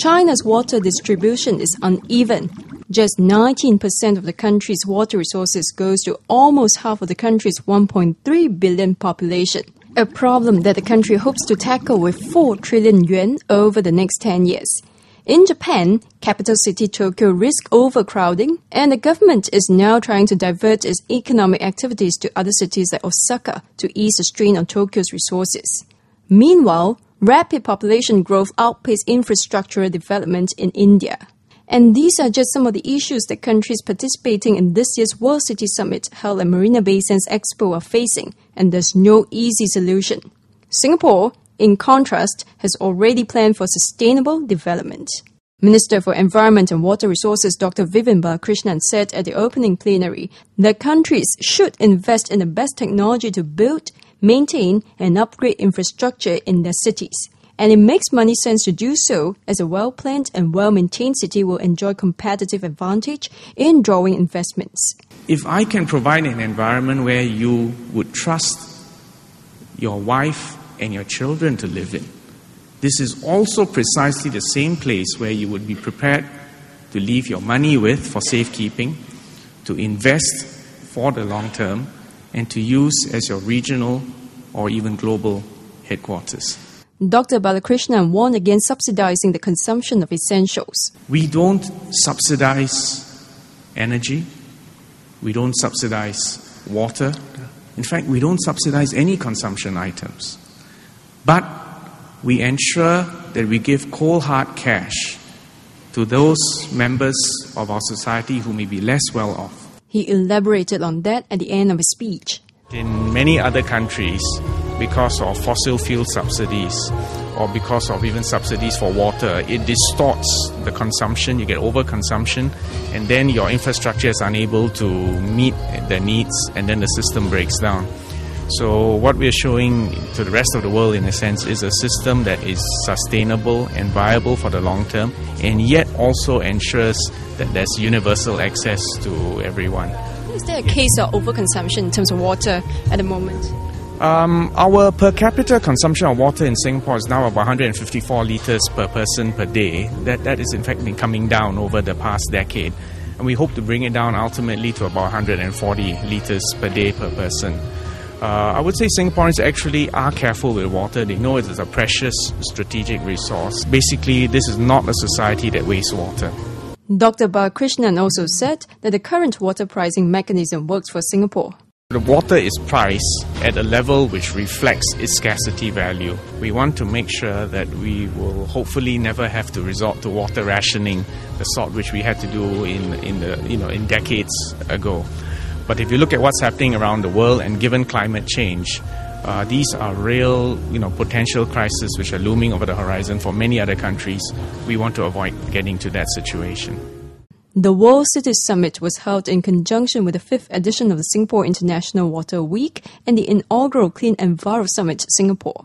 China's water distribution is uneven. Just 19% of the country's water resources goes to almost half of the country's 1.3 billion population, a problem that the country hopes to tackle with 4 trillion yuan over the next 10 years. In Japan, capital city Tokyo risks overcrowding, and the government is now trying to divert its economic activities to other cities like Osaka to ease the strain on Tokyo's resources. Meanwhile, rapid population growth outpaced infrastructural development in India. And these are just some of the issues that countries participating in this year's World City Summit held at Marina Bay Sands Expo are facing, and there's no easy solution. Singapore, in contrast, has already planned for sustainable development. Minister for Environment and Water Resources Dr. Vivian Balakrishnan said at the opening plenary that countries should invest in the best technology to build, maintain and upgrade infrastructure in their cities. And it makes money sense to do so, as a well-planned and well-maintained city will enjoy competitive advantage in drawing investments. If I can provide an environment where you would trust your wife and your children to live in, this is also precisely the same place where you would be prepared to leave your money with for safekeeping, to invest for the long term, and to use as your regional or even global headquarters. Dr. Balakrishnan warned against subsidizing the consumption of essentials. We don't subsidize energy. We don't subsidize water. In fact, we don't subsidize any consumption items. But we ensure that we give cold hard cash to those members of our society who may be less well off. He elaborated on that at the end of his speech. In many other countries, because of fossil fuel subsidies or because of even subsidies for water, it distorts the consumption, you get overconsumption, and then your infrastructure is unable to meet the needs, and then the system breaks down. So what we're showing to the rest of the world, in a sense, is a system that is sustainable and viable for the long term, and yet also ensures that there's universal access to everyone. Is there a case of overconsumption in terms of water at the moment? Our per capita consumption of water in Singapore is now about 154 litres per person per day. That is in fact been coming down over the past decade. And we hope to bring it down ultimately to about 140 litres per day per person. I would say Singaporeans actually are careful with water. They know it is a precious strategic resource. Basically, this is not a society that wastes water. Dr. Balakrishnan also said that the current water pricing mechanism works for Singapore. The water is priced at a level which reflects its scarcity value. We want to make sure that we will hopefully never have to resort to water rationing, the sort which we had to do in decades ago. But if you look at what's happening around the world, and given climate change, these are real, potential crises which are looming over the horizon for many other countries. We want to avoid getting to that situation. The World City Summit was held in conjunction with the 5th edition of the Singapore International Water Week and the inaugural CleanEnviro Summit, Singapore.